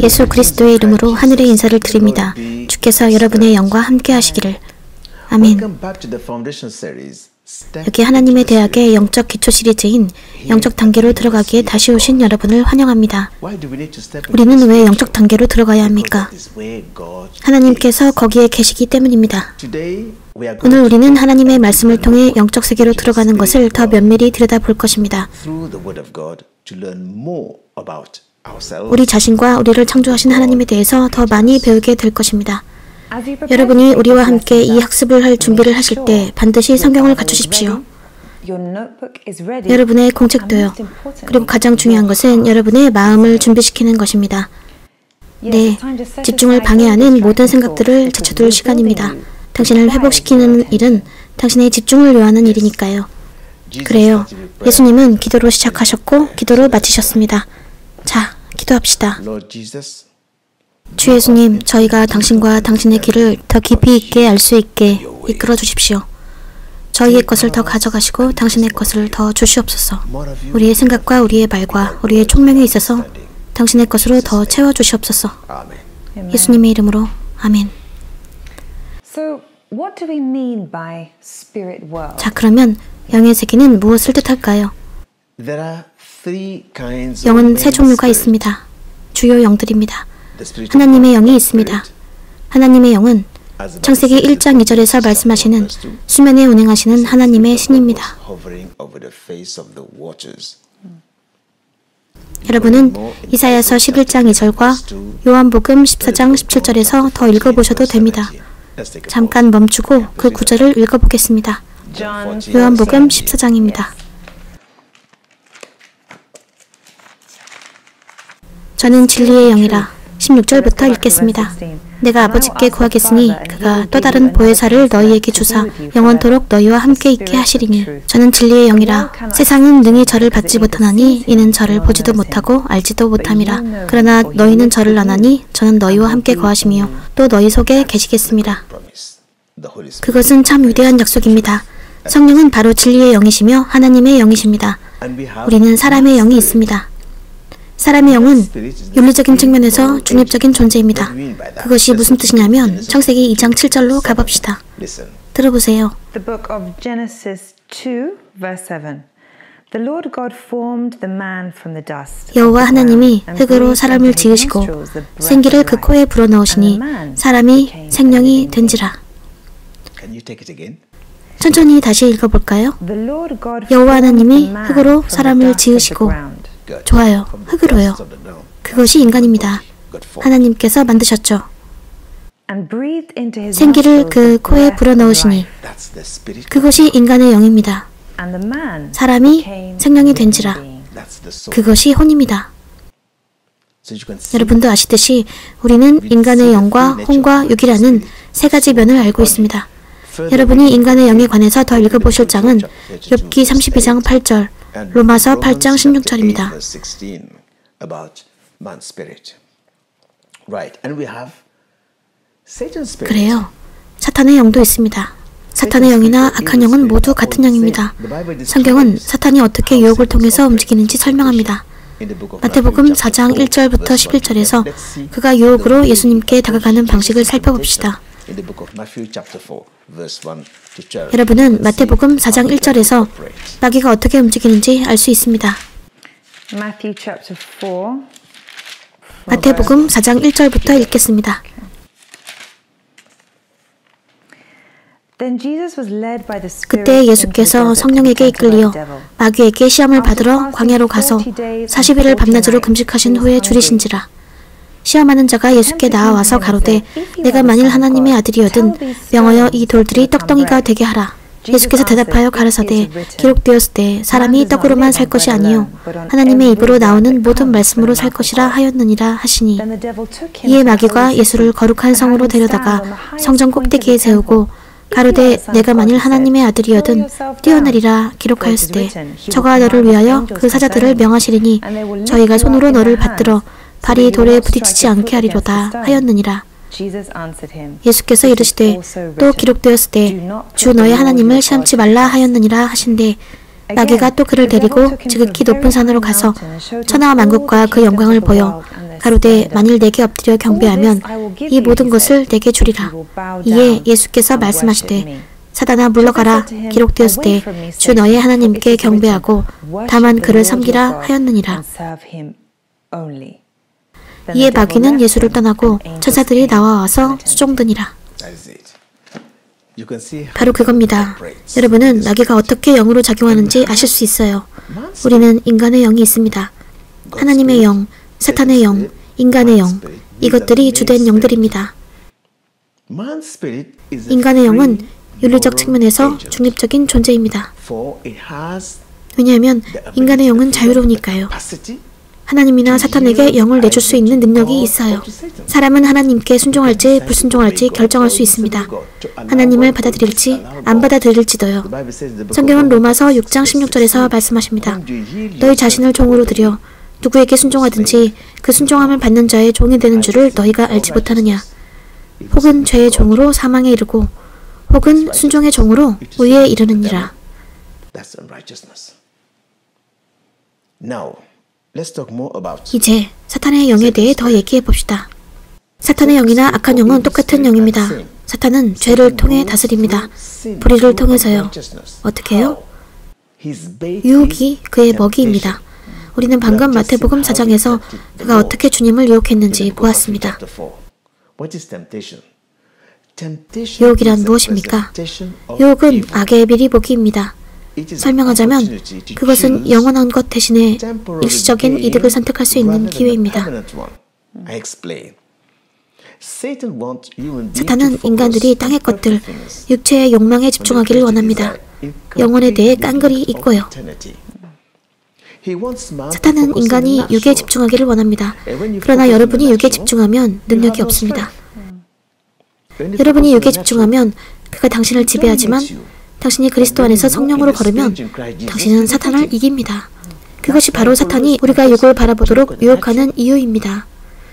예수 그리스도의 이름으로 하늘의 인사를 드립니다. 주께서 여러분의 영과 함께 하시기를. 아멘. 여기 하나님의 대학의 영적 기초 시리즈인 영적 단계로 들어가기에 다시 오신 여러분을 환영합니다. 우리는 왜 영적 단계로 들어가야 합니까? 하나님께서 거기에 계시기 때문입니다. 오늘 우리는 하나님의 말씀을 통해 영적 세계로 들어가는 것을 더 면밀히 들여다볼 것입니다. 우리 자신과 우리를 창조하신 하나님에 대해서 더 많이 배우게 될 것입니다. 여러분이 우리와 함께 이 학습을 할 준비를 하실 때 반드시 성경을 갖추십시오. 여러분의 공책도요. 그리고 가장 중요한 것은 여러분의 마음을 준비시키는 것입니다. 네, 집중을 방해하는 모든 생각들을 제쳐둘 시간입니다. 당신을 회복시키는 일은 당신의 집중을 요하는 일이니까요. 그래요. 예수님은 기도로 시작하셨고 기도로 마치셨습니다. 자, 기도합시다. 주 예수님, 저희가 당신과 당신의 길을 더 깊이 있게 알 수 있게 이끌어 주십시오. 저희의 것을 더 가져가시고 당신의 것을 더 주시옵소서. 우리의 생각과 우리의 말과 우리의 총명에 있어서 당신의 것으로 더 채워 주시옵소서. 예수님의 이름으로 아멘. 자, 그러면 영의 세계는 무엇을 뜻할까요? 영은 세 종류가 있습니다. 주요 영들입니다. 하나님의 영이 있습니다. 하나님의 영은 창세기 1장 2절에서 말씀하시는 수면에 운행하시는 하나님의 신입니다. 여러분은 이사야서 11장 2절과 요한복음 14장 17절에서 더 읽어보셔도 됩니다. 잠깐 멈추고 그 구절을 읽어보겠습니다. 요한복음 14장입니다. 저는 진리의 영이라. 16절부터 읽겠습니다. 내가 아버지께 구하겠으니 그가 또 다른 보혜사를 너희에게 주사 영원토록 너희와 함께 있게 하시리니 저는 진리의 영이라. 세상은 능히 저를 받지 못하나니 이는 저를 보지도 못하고 알지도 못함이라. 그러나 너희는 저를 아나니 저는 너희와 함께 거하시며 또 너희 속에 계시겠습니다. 그것은 참 위대한 약속입니다. 성령은 바로 진리의 영이시며 하나님의 영이십니다. 우리는 사람의 영이 있습니다. 사람의 영은 윤리적인 측면에서 중립적인 존재입니다. 그것이 무슨 뜻이냐면 창세기 2장 7절로 가봅시다. 들어보세요. 여호와 하나님이 흙으로 사람을 지으시고 생기를 그 코에 불어넣으시니 사람이 생명이 된지라. 천천히 다시 읽어볼까요? 여호와 하나님이 흙으로 사람을 지으시고. 좋아요. 흙으로요. 그것이 인간입니다. 하나님께서 만드셨죠. 생기를 그 코에 불어넣으시니 그것이 인간의 영입니다. 사람이 생명이 된지라. 그것이 혼입니다. 여러분도 아시듯이 우리는 인간의 영과 혼과 육이라는 세 가지 면을 알고 있습니다. 여러분이 인간의 영에 관해서 더 읽어보실 장은 욥기 32장 8절, 로마서 8장 16절입니다. 그래요. 사탄의 영도 있습니다. 사탄의 영이나 악한 영은 모두 같은 영입니다. 성경은 사탄이 어떻게 유혹을 통해서 움직이는지 설명합니다. 마태복음 4장 1절부터 11절에서 그가 유혹으로 예수님께 다가가는 방식을 살펴봅시다. 여러분은 마태복음 4장 1절에서 마귀가 어떻게 움직이는지 알 수 있습니다. 마태복음 4장 1절부터 읽겠습니다. 그때 예수께서 성령에게 이끌리어 마귀에게 시험을 받으러 광야로 가서 40일을 밤낮으로 금식하신 후에 줄이신지라. 시험하는 자가 예수께 나아와서 가로되 내가 만일 하나님의 아들이거든 명하여 이 돌들이 떡덩이가 되게 하라. 예수께서 대답하여 가라사대 기록되었으되 사람이 떡으로만 살 것이 아니요 하나님의 입으로 나오는 모든 말씀으로 살 것이라 하였느니라 하시니. 이에 마귀가 예수를 거룩한 성으로 데려다가 성전 꼭대기에 세우고 가로되 내가 만일 하나님의 아들이거든 뛰어내리라 기록하였으되 저가 너를 위하여 그 사자들을 명하시리니 저희가 손으로 너를 받들어 발이 돌에 부딪히지 않게 하리로다 하였느니라. 예수께서 이르시되 또 기록되었으되 주 너의 하나님을 시험치 말라 하였느니라 하신대 마귀가 또 그를 데리고 지극히 높은 산으로 가서 천하와 만국과 그 영광을 보여 가로되 만일 내게 엎드려 경배하면 이 모든 것을 내게 주리라. 이에 예수께서 말씀하시되 사단아 물러가라. 기록되었으되 주 너의 하나님께 경배하고 다만 그를 섬기라 하였느니라. 이에 마귀는 예수를 떠나고 천사들이 나와와서 수종드니라. 바로 그겁니다. 여러분은 마귀가 어떻게 영으로 작용하는지 아실 수 있어요. 우리는 인간의 영이 있습니다. 하나님의 영, 사탄의 영, 인간의 영, 이것들이 주된 영들입니다. 인간의 영은 윤리적 측면에서 중립적인 존재입니다. 왜냐하면 인간의 영은 자유로우니까요. 하나님이나 사탄에게 영을 내줄 수 있는 능력이 있어요. 사람은 하나님께 순종할지 불순종할지 결정할 수 있습니다. 하나님을 받아들일지 안 받아들일지도요. 성경은 로마서 6장 16절에서 말씀하십니다. 너희 자신을 종으로 들여 누구에게 순종하든지 그 순종함을 받는 자의 종이 되는 줄을 너희가 알지 못하느냐. 혹은 죄의 종으로 사망에 이르고 혹은 순종의 종으로 의에 이르느니라. 이제 사탄의 영에 대해 더 얘기해 봅시다. 사탄의 영이나 악한 영은 똑같은 영입니다. 사탄은 죄를 통해 다스립니다. 불의를 통해서요. 어떻게 해요? 유혹이 그의 먹이입니다. 우리는 방금 마태복음 4장에서 그가 어떻게 주님을 유혹했는지 보았습니다. 유혹이란 무엇입니까? 유혹은 악의 미리보기입니다. 설명하자면 그것은 영원한 것 대신에 일시적인 이득을 선택할 수 있는 기회입니다. 사탄은 인간들이 땅의 것들, 육체의 욕망에 집중하기를 원합니다. 영혼에 대해 깡그리 잊고요. 사탄은 인간이 육에 집중하기를 원합니다. 그러나 여러분이 육에 집중하면 능력이 없습니다. 여러분이 육에 집중하면 그가 당신을 지배하지만 당신이 그리스도 안에서 성령으로 걸으면 당신은 사탄을 이깁니다. 그것이 바로 사탄이 우리가 육을 바라보도록 유혹하는 이유입니다.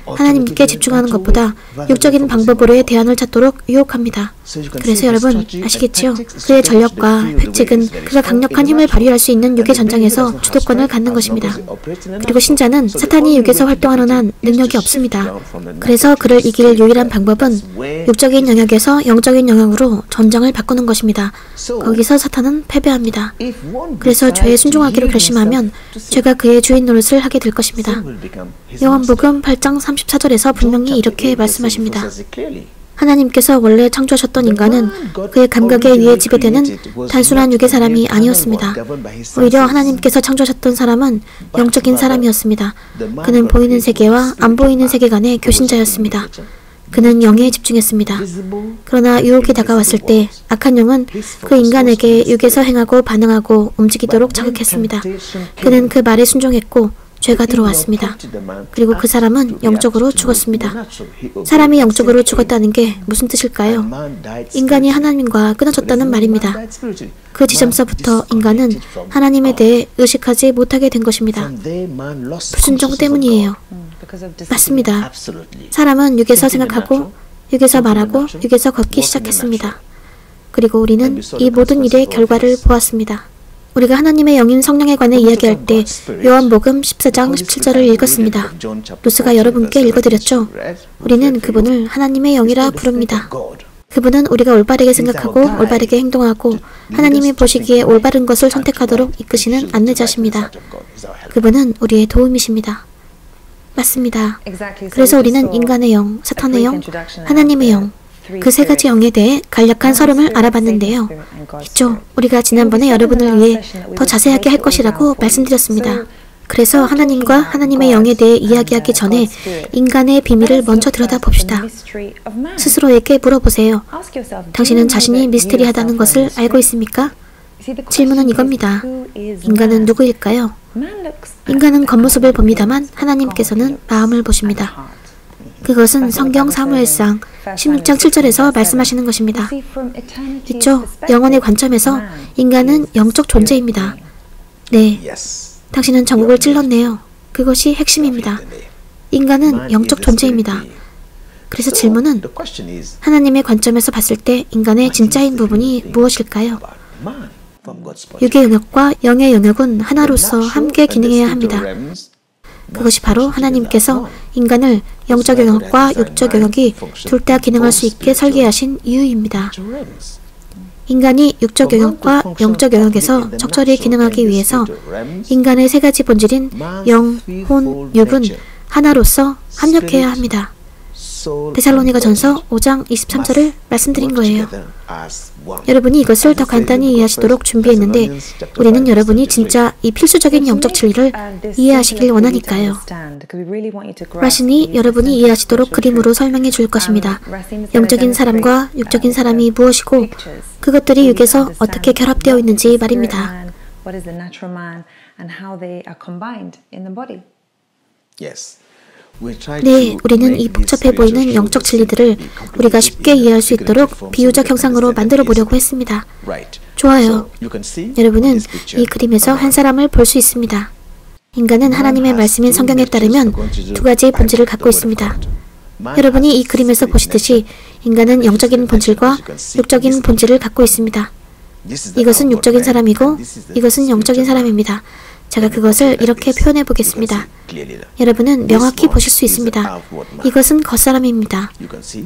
하나님께 집중하는 것보다 육적인 방법으로의 대안을 찾도록 유혹합니다. 그래서 여러분 아시겠지요? 그의 전력과 획책은 그가 강력한 힘을 발휘할 수 있는 육의 전장에서 주도권을 갖는 것입니다. 그리고 신자는 사탄이 육에서 활동하는 한 능력이 없습니다. 그래서 그를 이길 유일한 방법은 육적인 영역에서 영적인 영역으로 전장을 바꾸는 것입니다. 거기서 사탄은 패배합니다. 그래서 죄에 순종하기로 결심하면 죄가 그의 주인 노릇을 하게 될 것입니다. 요한복음 8장 34절에서 분명히 이렇게 말씀하십니다. 하나님께서 원래 창조하셨던 인간은 그의 감각에 의해 지배되는 단순한 육의 사람이 아니었습니다. 오히려 하나님께서 창조하셨던 사람은 영적인 사람이었습니다. 그는 보이는 세계와 안 보이는 세계 간의 교신자였습니다. 그는 영에 집중했습니다. 그러나 유혹이 다가왔을 때 악한 영은 그 인간에게 육에서 행하고 반응하고 움직이도록 자극했습니다. 그는 그 말에 순종했고 죄가 들어왔습니다. 그리고 그 사람은 영적으로 죽었습니다. 사람이 영적으로 죽었다는 게 무슨 뜻일까요? 인간이 하나님과 끊어졌다는 말입니다. 그 지점서부터 인간은 하나님에 대해 의식하지 못하게 된 것입니다. 불순종 때문이에요. 맞습니다. 사람은 육에서 생각하고 육에서 말하고 육에서 걷기 시작했습니다. 그리고 우리는 이 모든 일의 결과를 보았습니다. 우리가 하나님의 영인 성령에 관해 이야기할 때 요한복음 14장 17절을 읽었습니다. 루스가 여러분께 읽어드렸죠? 우리는 그분을 하나님의 영이라 부릅니다. 그분은 우리가 올바르게 생각하고 올바르게 행동하고 하나님이 보시기에 올바른 것을 선택하도록 이끄시는 안내자십니다. 그분은 우리의 도움이십니다. 맞습니다. 그래서 우리는 인간의 영, 사탄의 영, 하나님의 영, 그 세 가지 영에 대해 간략한 서름을 알아봤는데요. 있죠. 우리가 지난번에 여러분을 위해 더 자세하게 할 것이라고 말씀드렸습니다. 그래서 하나님과 하나님의 영에 대해 이야기하기 전에 인간의 비밀을 먼저 들여다봅시다. 스스로에게 물어보세요. 당신은 자신이 미스테리하다는 것을 알고 있습니까? 질문은 이겁니다. 인간은 누구일까요? 인간은 겉모습을 봅니다만 하나님께서는 마음을 보십니다. 그것은 성경 사무엘상 16장 7절에서 말씀하시는 것입니다. 있죠? 영혼의 관점에서 인간은 영적 존재입니다. 네, 당신은 전국을 찔렀네요. 그것이 핵심입니다. 인간은 영적 존재입니다. 그래서 질문은 하나님의 관점에서 봤을 때 인간의 진짜인 부분이 무엇일까요? 육의 영역과 영의 영역은 하나로서 함께 기능해야 합니다. 그것이 바로 하나님께서 인간을 영적 영역과 육적 영역이 둘 다 기능할 수 있게 설계하신 이유입니다. 인간이 육적 영역과 영적 영역에서 적절히 기능하기 위해서 인간의 세 가지 본질인 영, 혼, 육은 하나로서 합력해야 합니다. 데살로니가전서 5장 23절을 말씀드린 거예요. 여러분이 이것을 더 간단히 이해하시도록 준비했는데 우리는 여러분이 진짜 이 필수적인 영적 진리를 이해하시길 원하니까요. 라신이 여러분이 이해하시도록 그림으로 설명해 줄 것입니다. 영적인 사람과 육적인 사람이 무엇이고 그것들이 육에서 어떻게 결합되어 있는지 말입니다. 네, 우리는 이 복잡해 보이는 영적 진리들을 우리가 쉽게 이해할 수 있도록 비유적 형상으로 만들어 보려고 했습니다. 좋아요. 여러분은 이 그림에서 한 사람을 볼 수 있습니다. 인간은 하나님의 말씀인 성경에 따르면 두 가지 본질을 갖고 있습니다. 여러분이 이 그림에서 보시듯이 인간은 영적인 본질과 육적인 본질을 갖고 있습니다. 이것은 육적인 사람이고 이것은 영적인 사람입니다. 제가 그것을 이렇게 표현해 보겠습니다. 여러분은 명확히 보실 수 있습니다. 이것은 겉사람입니다.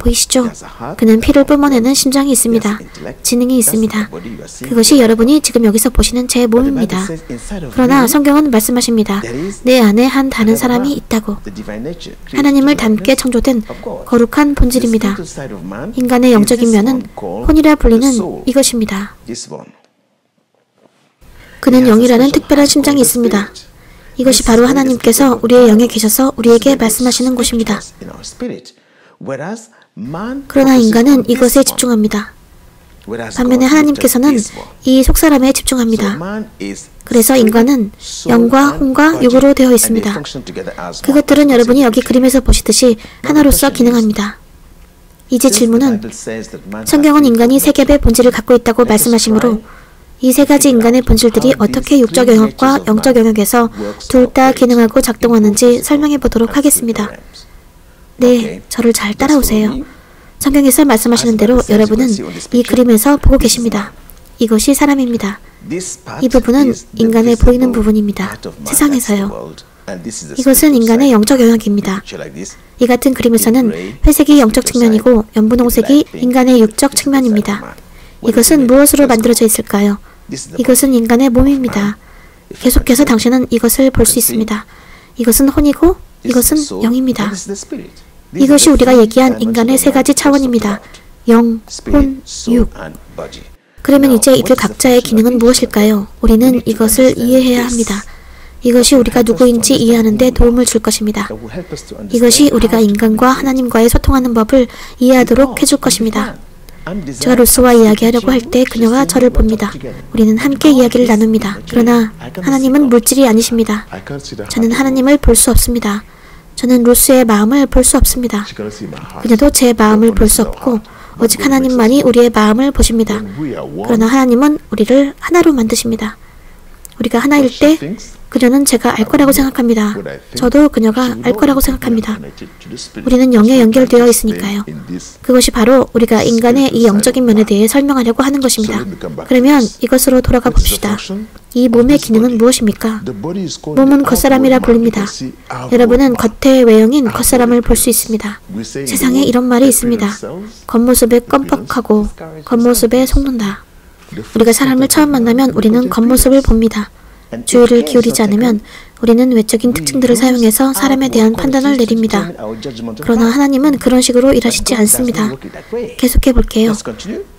보이시죠? 그는 피를 뿜어내는 심장이 있습니다. 지능이 있습니다. 그것이 여러분이 지금 여기서 보시는 제 몸입니다. 그러나 성경은 말씀하십니다. 내 안에 한 다른 사람이 있다고. 하나님을 닮게 창조된 거룩한 본질입니다. 인간의 영적인 면은 혼이라 불리는 이것입니다. 그는 영이라는 특별한 심장이 있습니다. 이것이 바로 하나님께서 우리의 영에 계셔서 우리에게 말씀하시는 곳입니다. 그러나 인간은 이것에 집중합니다. 반면에 하나님께서는 이 속사람에 집중합니다. 그래서 인간은 영과 혼과 육으로 되어 있습니다. 그것들은 여러분이 여기 그림에서 보시듯이 하나로서 기능합니다. 이제 질문은 성경은 인간이 세 겹의 본질을 갖고 있다고 말씀하시므로 이 세 가지 인간의 본질들이 어떻게 육적 영역과 영적 영역에서 둘 다 기능하고 작동하는지 설명해 보도록 하겠습니다. 네, 저를 잘 따라오세요. 성경에서 말씀하시는 대로 여러분은 이 그림에서 보고 계십니다. 이것이 사람입니다. 이 부분은 인간의 보이는 부분입니다. 세상에서요. 이것은 인간의 영적 영역입니다. 이 같은 그림에서는 회색이 영적 측면이고 연분홍색이 인간의 육적 측면입니다. 이것은 무엇으로 만들어져 있을까요? 이것은 인간의 몸입니다. 계속해서 당신은 이것을 볼 수 있습니다. 이것은 혼이고 이것은 영입니다. 이것이 우리가 얘기한 인간의 세 가지 차원입니다. 영, 혼, 육. 그러면 이제 이들 각자의 기능은 무엇일까요? 우리는 이것을 이해해야 합니다. 이것이 우리가 누구인지 이해하는 데 도움을 줄 것입니다. 이것이 우리가 인간과 하나님과의 소통하는 법을 이해하도록 해줄 것입니다. 제가 로스와 이야기하려고 할 때 그녀가 저를 봅니다. 우리는 함께 이야기를 나눕니다. 그러나 하나님은 물질이 아니십니다. 저는 하나님을 볼 수 없습니다. 저는 로스의 마음을 볼 수 없습니다. 그녀도 제 마음을 볼 수 없고 오직 하나님만이 우리의 마음을 보십니다. 그러나 하나님은 우리를 하나로 만드십니다. 우리가 하나일 때 그녀는 제가 알 거라고 생각합니다. 저도 그녀가 알 거라고 생각합니다. 우리는 영에 연결되어 있으니까요. 그것이 바로 우리가 인간의 이 영적인 면에 대해 설명하려고 하는 것입니다. 그러면 이것으로 돌아가 봅시다. 이 몸의 기능은 무엇입니까? 몸은 겉사람이라 불립니다. 여러분은 겉의 외형인 겉사람을 볼 수 있습니다. 세상에 이런 말이 있습니다. 겉모습에 껌뻑하고 겉모습에 속는다. 우리가 사람을 처음 만나면 우리는 겉모습을 봅니다. 주의를 기울이지 않으면 우리는 외적인 특징들을 사용해서 사람에 대한 판단을 내립니다. 그러나 하나님은 그런 식으로 일하시지 않습니다. 계속해 볼게요.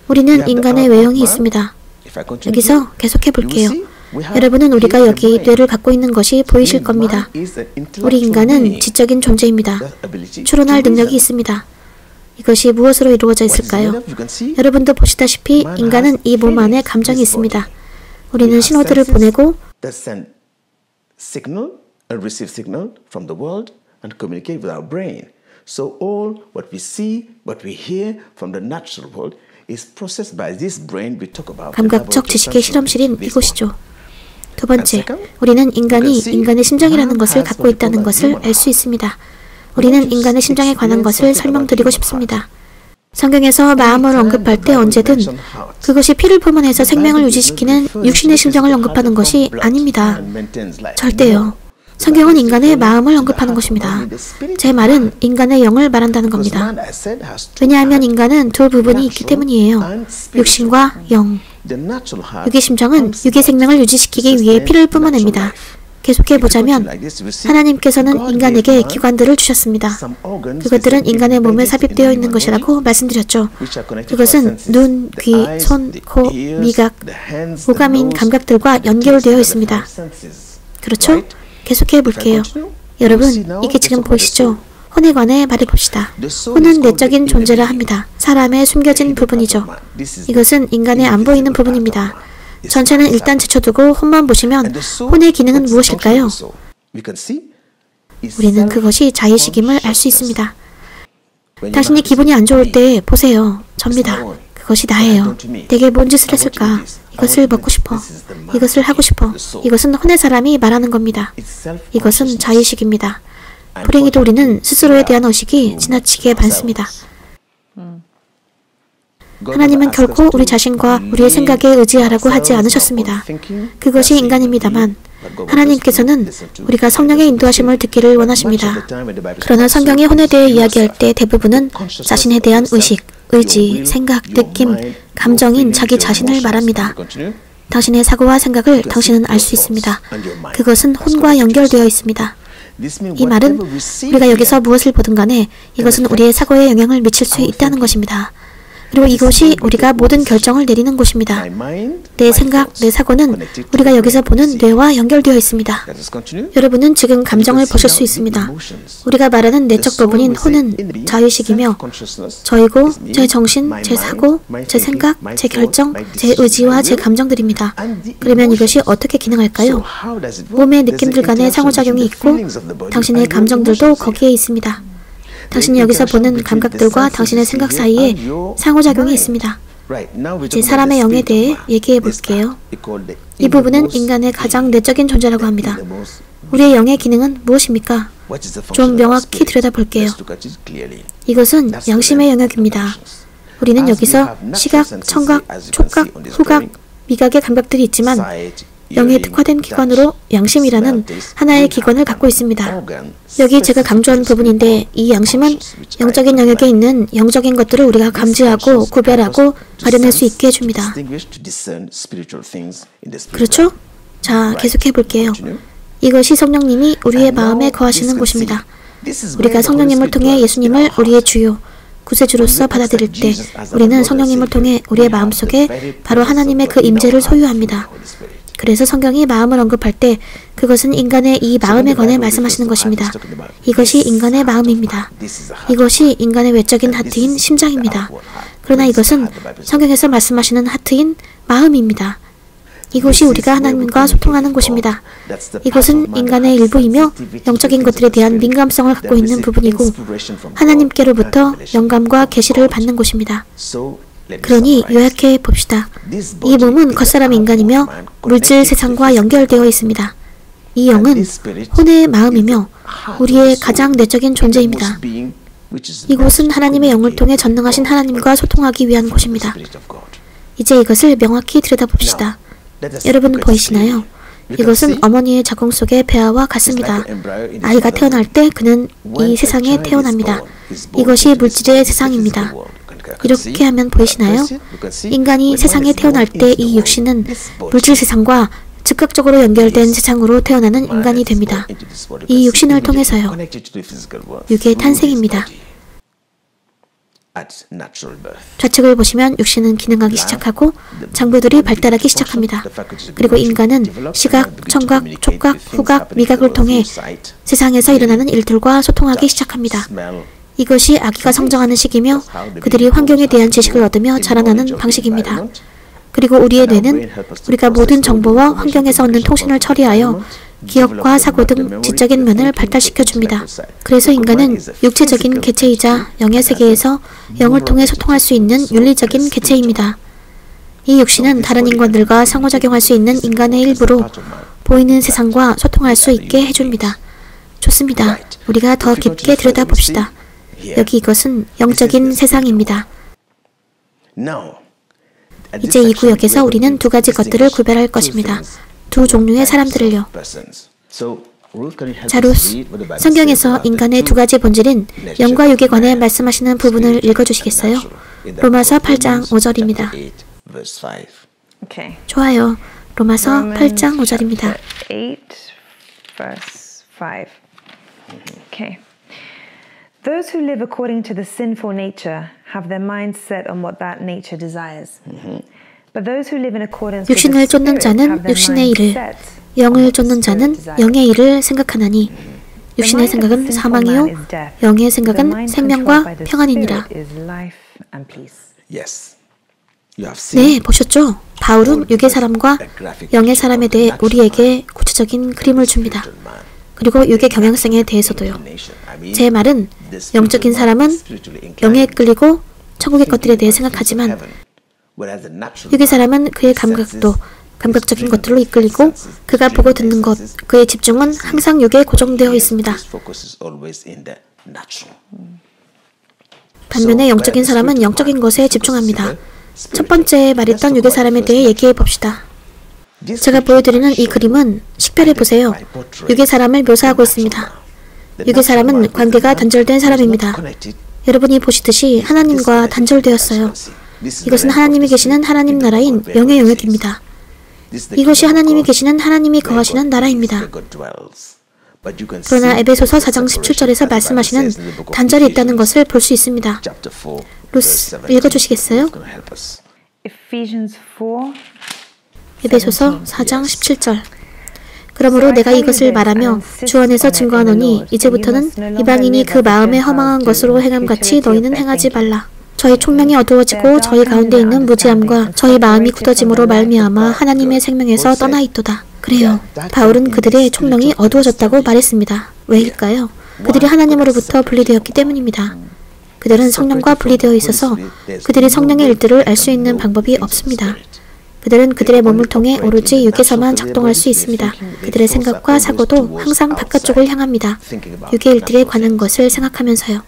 우리는 인간의 외형이 있습니다. 여기서 계속해 볼게요. 여러분은 우리가 여기 뇌를 갖고 있는 것이 보이실 겁니다. 우리 인간은 지적인 존재입니다. 추론할 능력이 있습니다. 이것이 무엇으로 이루어져 있을까요? 여러분도 보시다시피 인간은 이 몸 안에 감정이 있습니다. 우리는 신호들을 보내고 감각적 지식의 실험실인 이곳이죠. 두 번째, 우리는 인간이 인간의 심장이라는 것을 갖고 있다는 것을 알 수 있습니다. 우리는 인간의 심장에 관한 것을 설명드리고 싶습니다. 성경에서 마음을 언급할 때 언제든 그것이 피를 뿜어내서 생명을 유지시키는 육신의 심장을 언급하는 것이 아닙니다. 절대요. 성경은 인간의 마음을 언급하는 것입니다. 제 말은 인간의 영을 말한다는 겁니다. 왜냐하면 인간은 두 부분이 있기 때문이에요. 육신과 영. 육의 심정은 육의 생명을 유지시키기 위해 피를 뿜어냅니다. 계속해보자면 하나님께서는 인간에게 기관들을 주셨습니다. 그것들은 인간의 몸에 삽입되어 있는 것이라고 말씀드렸죠. 그것은 눈, 귀, 손, 코, 미각, 오감인 감각들과 연결되어 있습니다. 그렇죠? 계속해볼게요. 여러분, 이게 지금 보이시죠? 혼에 관해 말해봅시다. 혼은 내적인 존재라 합니다. 사람의 숨겨진 부분이죠. 이것은 인간의 안 보이는 부분입니다. 전체는 일단 제쳐두고 혼만 보시면 혼의 기능은 무엇일까요? 우리는 그것이 자의식임을 알 수 있습니다. 당신이 기분이 안 좋을 때 보세요. 접니다. 그것이 나예요. 내게 뭔 짓을 했을까? 이것을 먹고 싶어. 이것을 하고 싶어. 이것은 혼의 사람이 말하는 겁니다. 이것은 자의식입니다. 불행히도 우리는 스스로에 대한 의식이 지나치게 많습니다. 하나님은 결코 우리 자신과 우리의 생각에 의지하라고 하지 않으셨습니다. 그것이 인간입니다만 하나님께서는 우리가 성령의 인도하심을 듣기를 원하십니다. 그러나 성경이 혼에 대해 이야기할 때 대부분은 자신에 대한 의식, 의지, 생각, 느낌, 감정인 자기 자신을 말합니다. 당신의 사고와 생각을 당신은 알 수 있습니다. 그것은 혼과 연결되어 있습니다. 이 말은 우리가 여기서 무엇을 보든 간에 이것은 우리의 사고에 영향을 미칠 수 있다는 것입니다. 그리고 이곳이 우리가 모든 결정을 내리는 곳입니다. 내 생각, 내 사고는 우리가 여기서 보는 뇌와 연결되어 있습니다. 여러분은 지금 감정을 보실 수 있습니다. 우리가 말하는 내적 부분인 혼은 자의식이며 저이고 제 정신, 제 사고, 제 생각, 제 결정, 제 의지와 제 감정들입니다. 그러면 이것이 어떻게 기능할까요? 몸의 느낌들 간의 상호작용이 있고 당신의 감정들도 거기에 있습니다. 당신이 여기서 보는 감각들과 당신의 생각 사이에 상호작용이 있습니다. 이제 사람의 영에 대해 얘기해 볼게요. 이 부분은 인간의 가장 내적인 존재라고 합니다. 우리의 영의 기능은 무엇입니까? 좀 명확히 들여다볼게요. 이것은 양심의 영역입니다. 우리는 여기서 시각, 청각, 촉각, 후각, 미각의 감각들이 있지만 영에 특화된 기관으로 양심이라는 하나의 기관을 갖고 있습니다. 여기 제가 강조한 부분인데 이 양심은 영적인 영역에 있는 영적인 것들을 우리가 감지하고 구별하고 가려낼 수 있게 해줍니다. 그렇죠? 자, 계속해 볼게요. 이것이 성령님이 우리의 마음에 거하시는 곳입니다. 우리가 성령님을 통해 예수님을 우리의 주요, 구세주로서 받아들일 때 우리는 성령님을 통해 우리의 마음속에 바로 하나님의 그 임재를 소유합니다. 그래서 성경이 마음을 언급할 때 그것은 인간의 이 마음에 관해 말씀하시는 것입니다. 이것이 인간의 마음입니다. 이것이 인간의 외적인 하트인 심장입니다. 그러나 이것은 성경에서 말씀하시는 하트인 마음입니다. 이곳이 우리가 하나님과 소통하는 곳입니다. 이것은 인간의 일부이며 영적인 것들에 대한 민감성을 갖고 있는 부분이고 하나님께로부터 영감과 계시를 받는 곳입니다. 그러니 요약해 봅시다. 이 몸은 겉사람 인간이며 물질 세상과 연결되어 있습니다. 이 영은 혼의 마음이며 우리의 가장 내적인 존재입니다. 이곳은 하나님의 영을 통해 전능하신 하나님과 소통하기 위한 곳입니다. 이제 이것을 명확히 들여다봅시다. 여러분 보이시나요? 이것은 어머니의 자궁 속의 배아와 같습니다. 아이가 태어날 때 그는 이 세상에 태어납니다. 이것이 물질의 세상입니다. 이렇게 하면 보이시나요? 인간이 세상에 태어날 때 이 육신은 물질 세상과 즉각적으로 연결된 세상으로 태어나는 인간이 됩니다. 이 육신을 통해서요. 육의 탄생입니다. 좌측을 보시면 육신은 기능하기 시작하고 장부들이 발달하기 시작합니다. 그리고 인간은 시각, 청각, 촉각, 후각, 미각을 통해 세상에서 일어나는 일들과 소통하기 시작합니다. 이것이 아기가 성장하는 시기며 그들이 환경에 대한 지식을 얻으며 자라나는 방식입니다. 그리고 우리의 뇌는 우리가 모든 정보와 환경에서 얻는 통신을 처리하여 기억과 사고 등 지적인 면을 발달시켜줍니다. 그래서 인간은 육체적인 개체이자 영의 세계에서 영을 통해 소통할 수 있는 윤리적인 개체입니다. 이 육신은 다른 인간들과 상호작용할 수 있는 인간의 일부로 보이는 세상과 소통할 수 있게 해줍니다. 좋습니다. 우리가 더 깊게 들여다봅시다. 여기 이것은 영적인 세상입니다. 이제 이 구역에서 우리는 두 가지 것들을 구별할 것입니다. 두 종류의 사람들을요. 자, 루스, 성경에서 인간의 두 가지 본질인 영과 육에 관해 말씀하시는 부분을 읽어주시겠어요? 로마서 8장 5절입니다. 좋아요. 로마서 8장 5절입니다. Those who live according to the sinful nature have their minds set on what that nature desires. But those who live in accordance with the 육신을 쫓는 Spirit 자는 have their 육신의 minds 일을, set 영을 쫓는 자는 영의 일을 생각하나니 육신의 생각은 사망이요 영의 생각은 생명과 평안이니라. 네, 보셨죠? 바울은 육의 사람과 영의 사람에 대해 우리에게 구체적인 그림을 줍니다. 그리고 육의 경향성에 대해서도요. 제 말은 영적인 사람은 영에 끌리고 천국의 것들에 대해 생각하지만 육의 사람은 그의 감각도 감각적인 것들로 이끌리고 그가 보고 듣는 것, 그의 집중은 항상 육에 고정되어 있습니다. 반면에 영적인 사람은 영적인 것에 집중합니다. 첫 번째 말했던 육의 사람에 대해 얘기해 봅시다. 제가 보여드리는 이 그림은 식별해 보세요. 육의 사람을 묘사하고 있습니다. 육의 사람은 관계가 단절된 사람입니다. 여러분이 보시듯이 하나님과 단절되었어요. 이것은 하나님이 계시는 하나님 나라인 영의 영역입니다. 이것이 하나님이 계시는 하나님이 거하시는 나라입니다. 그러나 에베소서 4장 17절에서 말씀하시는 단절이 있다는 것을 볼 수 있습니다. 루스, 읽어주시겠어요? 에베소서 4장 17절. 그러므로 내가 이것을 말하며 주 안에서 증거하노니 이제부터는 이방인이 그 마음에 허망한 것으로 행함같이 너희는 행하지 말라. 저희 총명이 어두워지고 저희 가운데 있는 무지함과 저희 마음이 굳어짐으로 말미암아 하나님의 생명에서 떠나 있도다. 그래요. 바울은 그들의 총명이 어두워졌다고 말했습니다. 왜일까요? 그들이 하나님으로부터 분리되었기 때문입니다. 그들은 성령과 분리되어 있어서 그들이 성령의 일들을 알 수 있는 방법이 없습니다. 그들은 그들의 몸을 통해 오로지 육에서만 작동할 수 있습니다. 그들의 생각과 사고도 항상 바깥쪽을 향합니다. 육의 일들에 관한 것을 생각하면서요.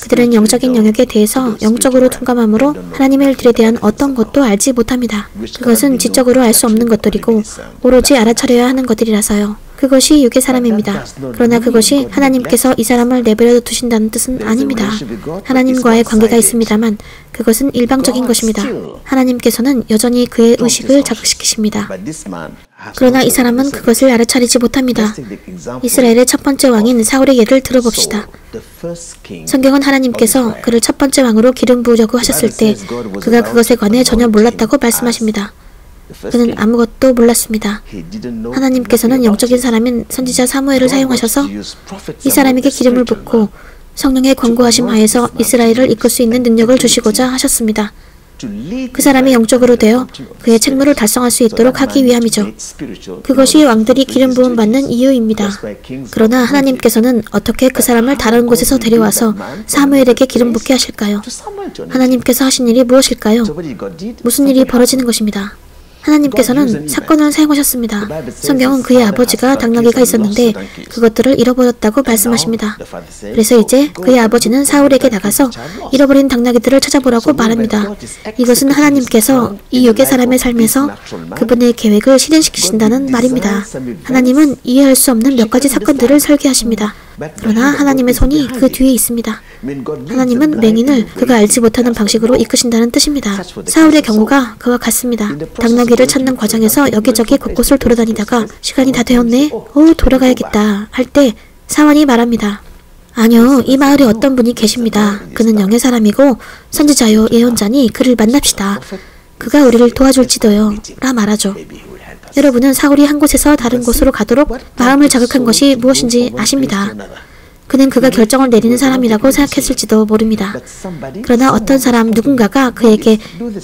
그들은 영적인 영역에 대해서 영적으로 둔감함으로 하나님의 일들에 대한 어떤 것도 알지 못합니다. 그것은 지적으로 알 수 없는 것들이고 오로지 알아차려야 하는 것들이라서요. 그것이 육의 사람입니다. 그러나 그것이 하나님께서 이 사람을 내버려 두신다는 뜻은 아닙니다. 하나님과의 관계가 있습니다만 그것은 일방적인 것입니다. 하나님께서는 여전히 그의 의식을 자극시키십니다. 그러나 이 사람은 그것을 알아차리지 못합니다. 이스라엘의 첫 번째 왕인 사울의 예를 들어봅시다. 성경은 하나님께서 그를 첫 번째 왕으로 기름 부으려고 하셨을 때 그가 그것에 관해 전혀 몰랐다고 말씀하십니다. 그는 아무것도 몰랐습니다. 하나님께서는 영적인 사람인 선지자 사무엘을 사용하셔서 이 사람에게 기름을 붓고 성령의 권고하심 하에서 이스라엘을 이끌 수 있는 능력을 주시고자 하셨습니다. 그 사람이 영적으로 되어 그의 책무를 달성할 수 있도록 하기 위함이죠. 그것이 왕들이 기름 부음 받는 이유입니다. 그러나 하나님께서는 어떻게 그 사람을 다른 곳에서 데려와서 사무엘에게 기름 붓게 하실까요? 하나님께서 하신 일이 무엇일까요? 무슨 일이 벌어지는 것입니다. 하나님께서는 사건을 사용하셨습니다. 성경은 그의 아버지가 당나귀가 있었는데 그것들을 잃어버렸다고 말씀하십니다. 그래서 이제 그의 아버지는 사울에게 나가서 잃어버린 당나귀들을 찾아보라고 말합니다. 이것은 하나님께서 이 육의 사람의 삶에서 그분의 계획을 실현시키신다는 말입니다. 하나님은 이해할 수 없는 몇 가지 사건들을 설계하십니다. 그러나 하나님의 손이 그 뒤에 있습니다. 하나님은 맹인을 그가 알지 못하는 방식으로 이끄신다는 뜻입니다. 사울의 경우가 그와 같습니다. 당나귀를 찾는 과정에서 여기저기 곳곳을 돌아다니다가 시간이 다 되었네? 돌아가야겠다 할 때 사환이 말합니다. 아니요, 이 마을에 어떤 분이 계십니다. 그는 영의 사람이고 선지자요 예언자니 그를 만납시다. 그가 우리를 도와줄지도요 라 말하죠. 여러분은 사울이 한 곳에서 다른 곳으로 가도록 마음을 자극한 것이 무엇인지 아십니다. 그는 그가 결정을 내리는 사람이라고 생각했을지도 모릅니다. 그러나 어떤 사람 누군가가 그에게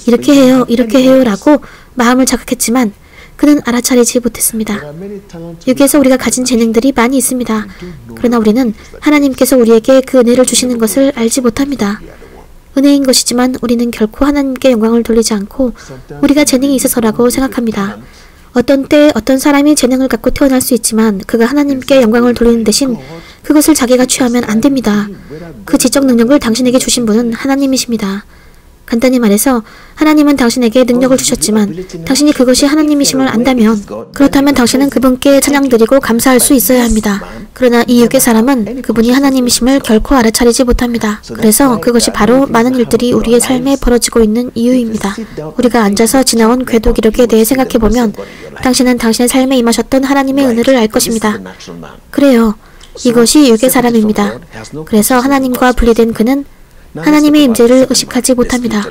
이렇게 해요 라고 마음을 자극했지만 그는 알아차리지 못했습니다. 여기에서 우리가 가진 재능들이 많이 있습니다. 그러나 우리는 하나님께서 우리에게 그 은혜를 주시는 것을 알지 못합니다. 은혜인 것이지만 우리는 결코 하나님께 영광을 돌리지 않고 우리가 재능이 있어서라고 생각합니다. 어떤 때에 어떤 사람이 재능을 갖고 태어날 수 있지만 그가 하나님께 영광을 돌리는 대신 그것을 자기가 취하면 안 됩니다. 그 지적 능력을 당신에게 주신 분은 하나님이십니다. 간단히 말해서 하나님은 당신에게 능력을 주셨지만 당신이 그것이 하나님이심을 안다면 그렇다면 당신은 그분께 찬양드리고 감사할 수 있어야 합니다. 그러나 이 육의 사람은 그분이 하나님이심을 결코 알아차리지 못합니다. 그래서 그것이 바로 많은 일들이 우리의 삶에 벌어지고 있는 이유입니다. 우리가 앉아서 지나온 궤도 기록에 대해 생각해보면 당신은 당신의 삶에 임하셨던 하나님의 은혜를 알 것입니다. 그래요. 이것이 육의 사람입니다. 그래서 하나님과 분리된 그는 하나님의 임재를 의식하지 못합니다.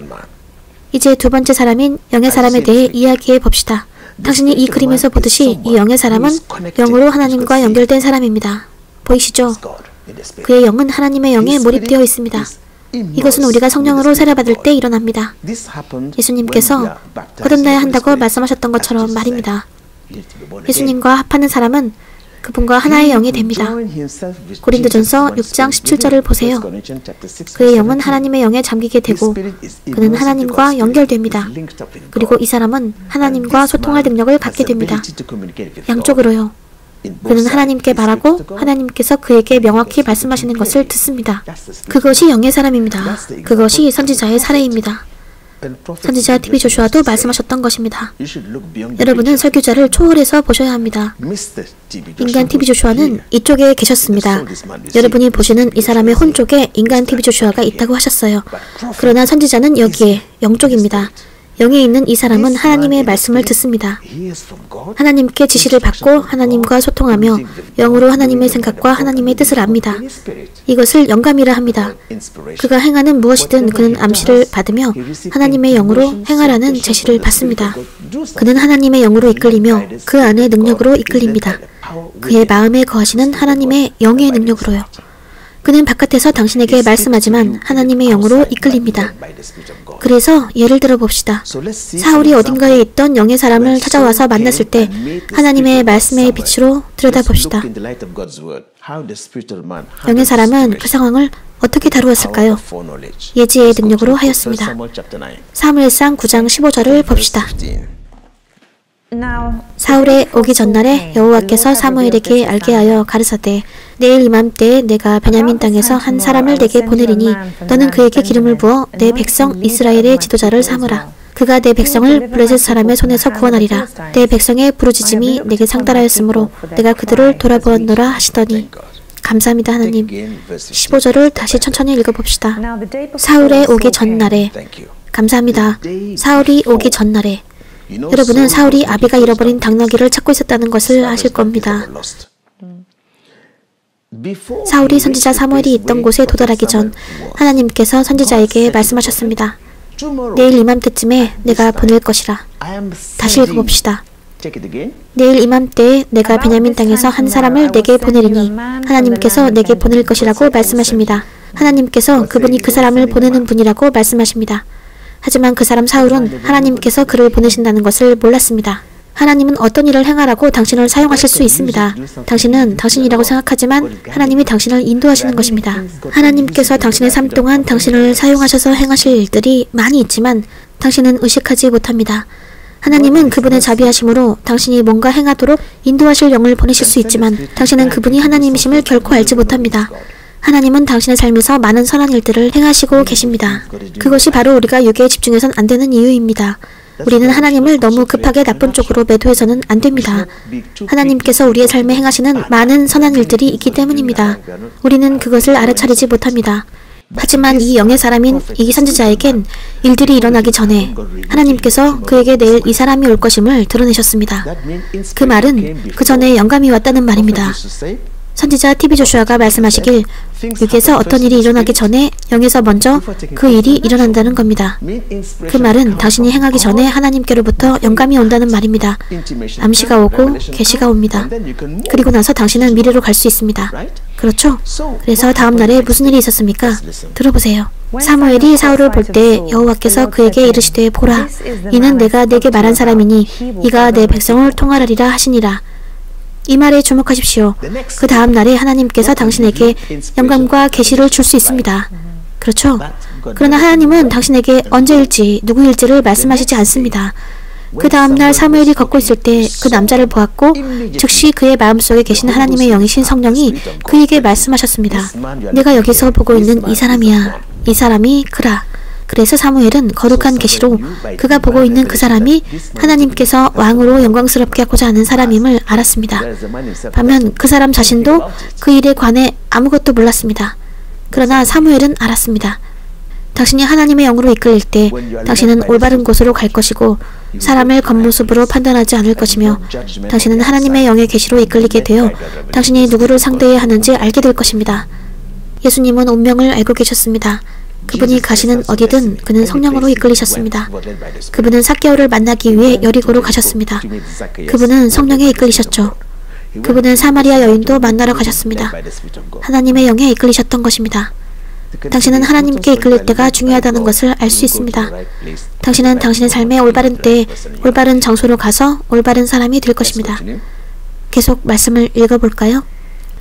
이제 두 번째 사람인 영의 사람에 대해 이야기해 봅시다. 당신이 이 그림에서 보듯이 이 영의 사람은 영으로 하나님과 연결된 사람입니다. 보이시죠? 그의 영은 하나님의 영에 몰입되어 있습니다. 이것은 우리가 성령으로 세례받을 때 일어납니다. 예수님께서 거듭나야 한다고 말씀하셨던 것처럼 말입니다. 예수님과 합하는 사람은 그분과 하나의 영이 됩니다. 고린도전서 6장 17절을 보세요. 그의 영은 하나님의 영에 잠기게 되고 그는 하나님과 연결됩니다. 그리고 이 사람은 하나님과 소통할 능력을 갖게 됩니다. 양쪽으로요. 그는 하나님께 말하고 하나님께서 그에게 명확히 말씀하시는 것을 듣습니다. 그것이 영의 사람입니다. 그것이 선지자의 사례입니다. 선지자 TV 조슈아도 말씀하셨던 것입니다. 여러분은 설교자를 초월해서 보셔야 합니다. 인간 TV 조슈아는 이쪽에 계셨습니다. 여러분이 보시는 이 사람의 혼 쪽에 인간 TV 조슈아가 있다고 하셨어요. 그러나 선지자는 여기에 영쪽입니다. 영에 있는 이 사람은 하나님의 말씀을 듣습니다. 하나님께 지시를 받고 하나님과 소통하며 영으로 하나님의 생각과 하나님의 뜻을 압니다. 이것을 영감이라 합니다. 그가 행하는 무엇이든 그는 암시를 받으며 하나님의 영으로 행하라는 제시를 받습니다. 그는 하나님의 영으로 이끌리며 그 안에 능력으로 이끌립니다. 그의 마음에 거하시는 하나님의 영의 능력으로요. 그는 바깥에서 당신에게 말씀하지만 하나님의 영으로 이끌립니다. 그래서 예를 들어 봅시다. 사울이 어딘가에 있던 영의 사람을 찾아와서 만났을 때 하나님의 말씀의 빛으로 들여다봅시다. 영의 사람은 그 상황을 어떻게 다루었을까요? 예지의 능력으로 하였습니다. 사무엘상 9장 15절을 봅시다. 사울의 오기 전날에 여호와께서 사무엘에게 알게 하여 가르사대 내일 이맘때에 내가 베냐민 땅에서 한 사람을 내게 보내리니 너는 그에게 기름을 부어 내 백성 이스라엘의 지도자를 삼으라. 그가 내 백성을 블레셋 사람의 손에서 구원하리라. 내 백성의 부르짖음이 내게 상달하였으므로 내가 그들을 돌아보았노라 하시더니. 감사합니다 하나님. 15절을 다시 천천히 읽어봅시다. 사울의 오기 전날에. 감사합니다. 사울이 오기 전날에. 여러분은 사울이 아비가 잃어버린 당나귀를 찾고 있었다는 것을 아실 겁니다. 사울이 선지자 사무엘이 있던 곳에 도달하기 전 하나님께서 선지자에게 말씀하셨습니다. 내일 이맘때쯤에 내가 보낼 것이라. 다시 읽어봅시다. 내일 이맘때에 내가 베냐민 땅에서 한 사람을 내게 보내리니 하나님께서 내게 보낼 것이라고 말씀하십니다. 하나님께서 그분이 그 사람을 보내는 분이라고 말씀하십니다. 하지만 그 사람 사울은 하나님께서 그를 보내신다는 것을 몰랐습니다. 하나님은 어떤 일을 행하라고 당신을 사용하실 수 있습니다. 당신은 당신이라고 생각하지만 하나님이 당신을 인도하시는 것입니다. 하나님께서 당신의 삶 동안 당신을 사용하셔서 행하실 일들이 많이 있지만 당신은 의식하지 못합니다. 하나님은 그분의 자비하심으로 당신이 뭔가 행하도록 인도하실 영을 보내실 수 있지만 당신은 그분이 하나님이심을 결코 알지 못합니다. 하나님은 당신의 삶에서 많은 선한 일들을 행하시고 계십니다. 그것이 바로 우리가 육에 집중해선 안 되는 이유입니다. 우리는 하나님을 너무 급하게 나쁜 쪽으로 매도해서는 안 됩니다. 하나님께서 우리의 삶에 행하시는 많은 선한 일들이 있기 때문입니다. 우리는 그것을 알아차리지 못합니다. 하지만 이 영의 사람인 이 선지자에겐 일들이 일어나기 전에 하나님께서 그에게 내일 이 사람이 올 것임을 드러내셨습니다. 그 말은 그 전에 영감이 왔다는 말입니다. 선지자 TV 조슈아가 말씀하시길 육에서 어떤 일이 일어나기 전에 영에서 먼저 그 일이 일어난다는 겁니다. 그 말은 당신이 행하기 전에 하나님께로부터 영감이 온다는 말입니다. 암시가 오고 계시가 옵니다. 그리고 나서 당신은 미래로 갈 수 있습니다. 그렇죠? 그래서 다음 날에 무슨 일이 있었습니까? 들어보세요. 사무엘이 사울을 볼 때 여호와께서 그에게 이르시되 보라, 이는 내가 내게 말한 사람이니 이가 내 백성을 통할하리라 하시니라. 이 말에 주목하십시오. 그 다음 날에 하나님께서 당신에게 영감과 계시를 줄 수 있습니다. 그렇죠? 그러나 하나님은 당신에게 언제일지 누구일지를 말씀하시지 않습니다. 그 다음 날 사무엘이 걷고 있을 때 그 남자를 보았고 즉시 그의 마음속에 계신 하나님의 영이신 성령이 그에게 말씀하셨습니다. 내가 여기서 보고 있는 이 사람이야. 이 사람이 그라. 그래서 사무엘은 거룩한 계시로 그가 보고 있는 그 사람이 하나님께서 왕으로 영광스럽게 하고자 하는 사람임을 알았습니다. 반면 그 사람 자신도 그 일에 관해 아무것도 몰랐습니다. 그러나 사무엘은 알았습니다. 당신이 하나님의 영으로 이끌릴 때 당신은 올바른 곳으로 갈 것이고 사람을 겉모습으로 판단하지 않을 것이며 당신은 하나님의 영의 계시로 이끌리게 되어 당신이 누구를 상대해야 하는지 알게 될 것입니다. 예수님은 운명을 알고 계셨습니다. 그분이 가시는 어디든 그는 성령으로 이끌리셨습니다. 그분은 삭개오를 만나기 위해 여리고로 가셨습니다. 그분은 성령에 이끌리셨죠. 그분은 사마리아 여인도 만나러 가셨습니다. 하나님의 영에 이끌리셨던 것입니다. 당신은 하나님께 이끌릴 때가 중요하다는 것을 알 수 있습니다. 당신은 당신의 삶의 올바른 때에 올바른 장소로 가서 올바른 사람이 될 것입니다. 계속 말씀을 읽어볼까요?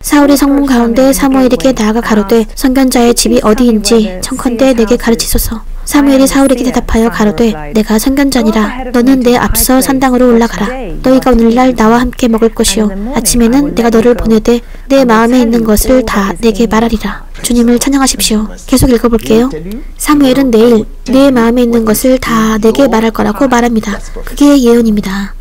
사울이 성문 가운데 사무엘에게 나아가 가로되 선견자의 집이 어디인지 청컨대 내게 가르치소서. 사무엘이 사울에게 대답하여 가로되 내가 선견자니라. 너는 내 앞서 산당으로 올라가라. 너희가 오늘날 나와 함께 먹을 것이요 아침에는 내가 너를 보내되 내 마음에 있는 것을 다 내게 말하리라. 주님을 찬양하십시오. 계속 읽어볼게요. 사무엘은 내일 내 마음에 있는 것을 다 내게 말할 거라고 말합니다. 그게 예언입니다.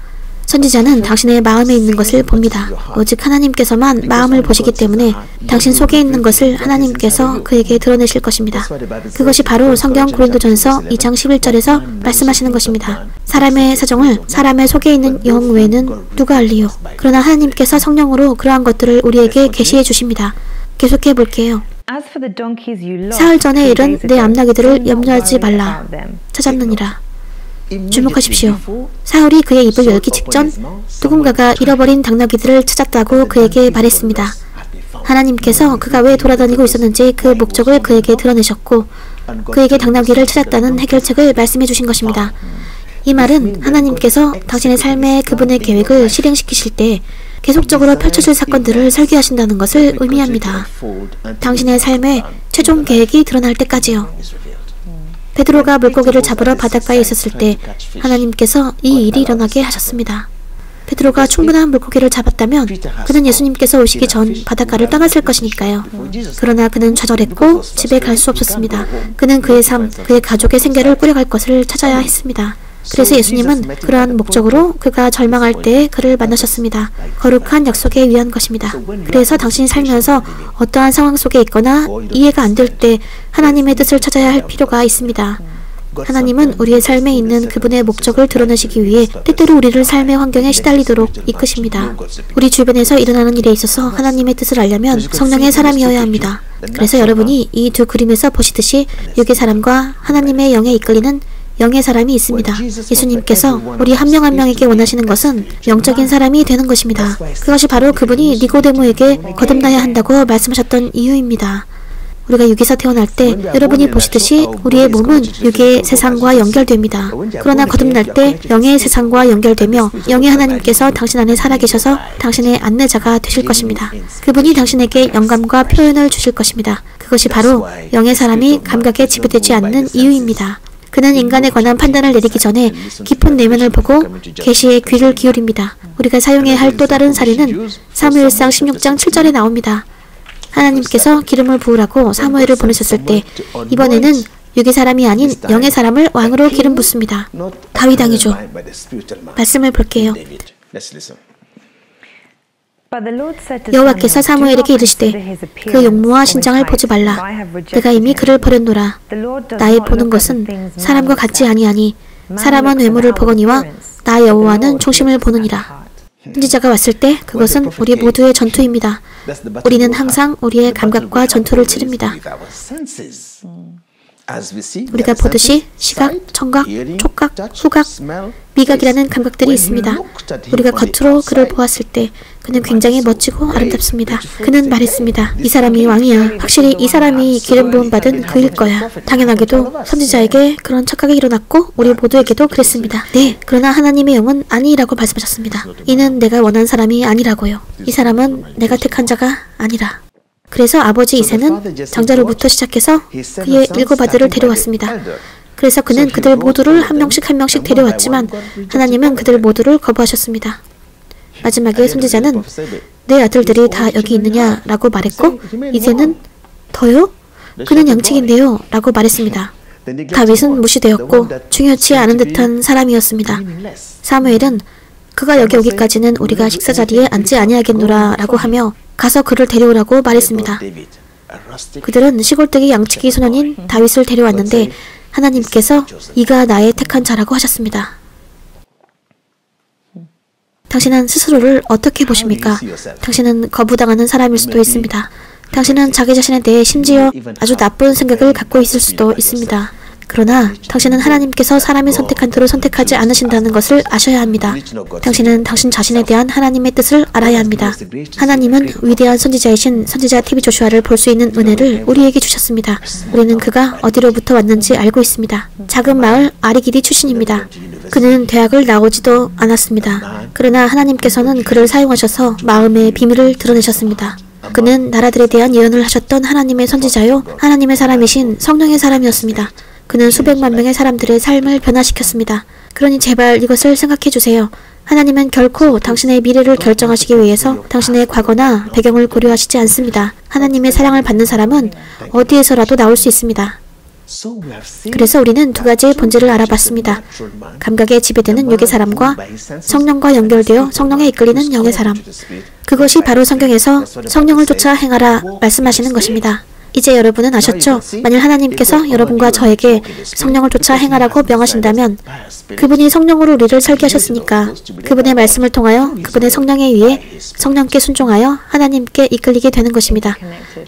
선지자는 당신의 마음에 있는 것을 봅니다. 오직 하나님께서만 마음을 보시기 때문에 당신 속에 있는 것을 하나님께서 그에게 드러내실 것입니다. 그것이 바로 성경 고린도전서 2장 11절에서 말씀하시는 것입니다. 사람의 사정을 사람의 속에 있는 영 외에는 누가 알리요. 그러나 하나님께서 성령으로 그러한 것들을 우리에게 계시해 주십니다. 계속해 볼게요. 사흘 전에 일은 내 암나기들을 염려하지 말라. 찾았느니라. 주목하십시오. 사울이 그의 입을 열기 직전 누군가가 잃어버린 당나귀들을 찾았다고 그에게 말했습니다. 하나님께서 그가 왜 돌아다니고 있었는지 그 목적을 그에게 드러내셨고 그에게 당나귀를 찾았다는 해결책을 말씀해 주신 것입니다. 이 말은 하나님께서 당신의 삶에 그분의 계획을 실행시키실 때 계속적으로 펼쳐질 사건들을 설계하신다는 것을 의미합니다. 당신의 삶의 최종 계획이 드러날 때까지요. 베드로가 물고기를 잡으러 바닷가에 있었을 때 하나님께서 이 일이 일어나게 하셨습니다. 베드로가 충분한 물고기를 잡았다면 그는 예수님께서 오시기 전 바닷가를 떠났을 것이니까요. 그러나 그는 좌절했고 집에 갈 수 없었습니다. 그는 그의 삶, 그의 가족의 생계를 꾸려갈 것을 찾아야 했습니다. 그래서 예수님은 그러한 목적으로 그가 절망할 때에 그를 만나셨습니다. 거룩한 약속에 위한 것입니다. 그래서 당신이 살면서 어떠한 상황 속에 있거나 이해가 안 될 때 하나님의 뜻을 찾아야 할 필요가 있습니다. 하나님은 우리의 삶에 있는 그분의 목적을 드러내시기 위해 때때로 우리를 삶의 환경에 시달리도록 이끄십니다. 우리 주변에서 일어나는 일에 있어서 하나님의 뜻을 알려면 성령의 사람이어야 합니다. 그래서 여러분이 이 두 그림에서 보시듯이 육의 사람과 하나님의 영에 이끌리는 영의 사람이 있습니다. 예수님께서 우리 한 명 한 명에게 원하시는 것은 영적인 사람이 되는 것입니다. 그것이 바로 그분이 니고데모에게 거듭나야 한다고 말씀하셨던 이유입니다. 우리가 육에서 태어날 때 여러분이 보시듯이 우리의 몸은 육의 세상과 연결됩니다. 그러나 거듭날 때 영의 세상과 연결되며 영의 하나님께서 당신 안에 살아계셔서 당신의 안내자가 되실 것입니다. 그분이 당신에게 영감과 표현을 주실 것입니다. 그것이 바로 영의 사람이 감각에 지배되지 않는 이유입니다. 그는 인간에 관한 판단을 내리기 전에 깊은 내면을 보고 계시에 귀를 기울입니다. 우리가 사용해야 할 또 다른 사례는 사무엘상 16장 7절에 나옵니다. 하나님께서 기름을 부으라고 사무엘을 보내셨을 때 이번에는 육의 사람이 아닌 영의 사람을 왕으로 기름 붓습니다. 다윗 왕이죠. 말씀을 볼게요. 여호와께서 사무엘에게 이르시되 그 용모와 신장을 보지 말라. 내가 이미 그를 버렸노라. 나의 보는 것은 사람과 같지 아니하니 사람은 외모를 보거니와 나 여호와는 중심을 보느니라. 선지자가 왔을 때 그것은 우리 모두의 전투입니다. 우리는 항상 우리의 감각과 전투를 치릅니다. 우리가 보듯이 시각, 청각, 촉각, 후각, 미각이라는 감각들이 있습니다. 우리가 겉으로 그를 보았을 때 그는 굉장히 멋지고 아름답습니다. 그는 말했습니다. 이 사람이 왕이야. 확실히 이 사람이 기름 부음 받은 그일 거야. 당연하게도 선지자에게 그런 착각이 일어났고 우리 모두에게도 그랬습니다. 네, 그러나 하나님의 영은 아니라고 말씀하셨습니다. 이는 내가 원한 사람이 아니라고요. 이 사람은 내가 택한 자가 아니라. 그래서 아버지 이새는 장자로부터 시작해서 그의 7 아들을 데려왔습니다. 그래서 그는 그들 모두를 한 명씩 데려왔지만 하나님은 그들 모두를 거부하셨습니다. 마지막에 선지자는 내 아들들이 다 여기 있느냐 라고 말했고 이새는 더요? 그는 양측인데요 라고 말했습니다. 다윗은 무시되었고 중요치 않은 듯한 사람이었습니다. 사무엘은 그가 여기 오기까지는 우리가 식사자리에 앉지 아니하겠노라 라고 하며 가서 그를 데려오라고 말했습니다. 그들은 시골뜨기 양치기 소년인 다윗을 데려왔는데 하나님께서 이가 나의 택한 자라고 하셨습니다. 당신은 스스로를 어떻게 보십니까? 당신은 거부당하는 사람일 수도 있습니다. 당신은 자기 자신에 대해 심지어 아주 나쁜 생각을 갖고 있을 수도 있습니다. 그러나 당신은 하나님께서 사람이 선택한 대로 선택하지 않으신다는 것을 아셔야 합니다. 당신은 당신 자신에 대한 하나님의 뜻을 알아야 합니다. 하나님은 위대한 선지자이신 선지자 TV 조슈아를 볼 수 있는 은혜를 우리에게 주셨습니다. 우리는 그가 어디로부터 왔는지 알고 있습니다. 작은 마을 아리기디 출신입니다. 그는 대학을 나오지도 않았습니다. 그러나 하나님께서는 그를 사용하셔서 마음의 비밀을 드러내셨습니다. 그는 나라들에 대한 예언을 하셨던 하나님의 선지자요, 하나님의 사람이신 성령의 사람이었습니다. 그는 수백만 명의 사람들의 삶을 변화시켰습니다. 그러니 제발 이것을 생각해 주세요. 하나님은 결코 당신의 미래를 결정하시기 위해서 당신의 과거나 배경을 고려하시지 않습니다. 하나님의 사랑을 받는 사람은 어디에서라도 나올 수 있습니다. 그래서 우리는 두 가지의 본질을 알아봤습니다. 감각에 지배되는 육의 사람과 성령과 연결되어 성령에 이끌리는 영의 사람. 그것이 바로 성경에서 성령을 쫓아 행하라 말씀하시는 것입니다. 이제 여러분은 아셨죠? 만일 하나님께서 여러분과 저에게 성령을 쫓아 행하라고 명하신다면 그분이 성령으로 우리를 설계하셨으니까 그분의 말씀을 통하여 그분의 성령에 의해 성령께 순종하여 하나님께 이끌리게 되는 것입니다.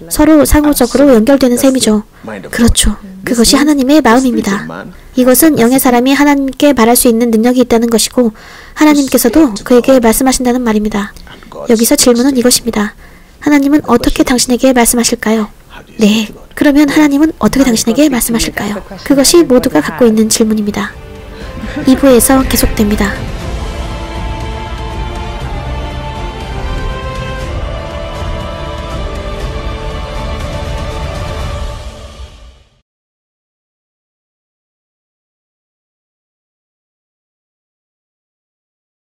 서로 상호적으로 연결되는 셈이죠. 그렇죠. 그것이 하나님의 마음입니다. 이것은 영의 사람이 하나님께 말할 수 있는 능력이 있다는 것이고 하나님께서도 그에게 말씀하신다는 말입니다. 여기서 질문은 이것입니다. 하나님은 어떻게 당신에게 말씀하실까요? 네, 그러면 하나님은 어떻게 당신에게 말씀하실까요? 그것이 모두가 갖고 있는 질문입니다. 2부에서 계속됩니다.